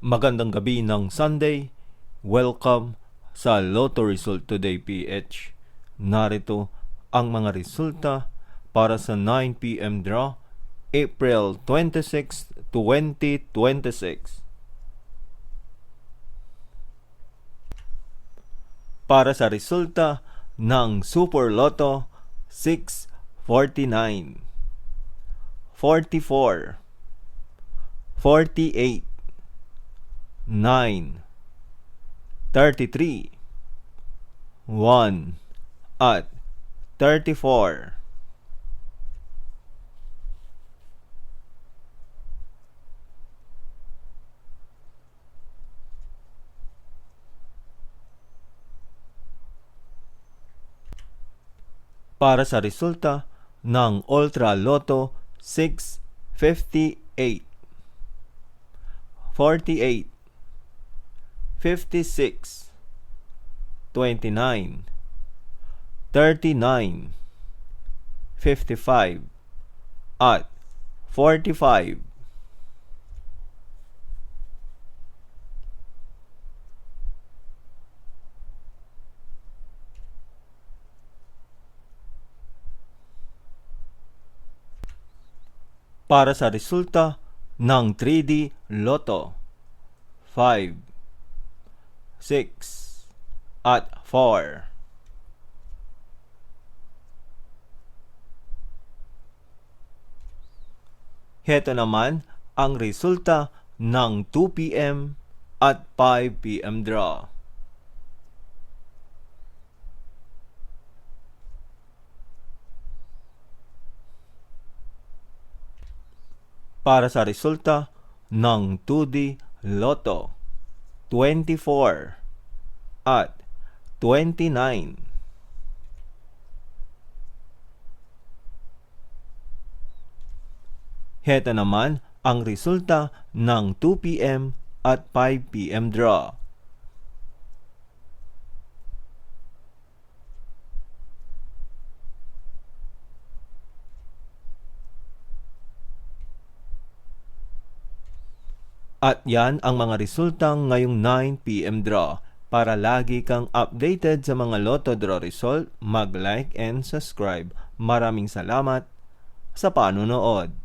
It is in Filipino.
Magandang gabi ng Sunday. Welcome sa Lotto Result Today PH. Narito ang mga resulta para sa 9 p.m. draw, April 26, 2026. Para sa resulta ng Super Lotto 649, 44, 48, 9, 33, 1, at 34. Para sa resulta ng Ultra Lotto 658, 48, 56, 29, 39, 55, at 45. Para sa resulta ng 3D Lotto 5, 6, at 4. Heto naman ang resulta ng 2 p.m. at 5 p.m. draw. Para sa resulta ng 2D Lotto 24 at 29. Heto naman ang resulta ng 2 p.m. at 5 p.m. draw. At yan ang mga resultang ngayong 9 p.m. draw. Para lagi kang updated sa mga Lotto draw result, mag-like and subscribe. Maraming salamat sa panonood.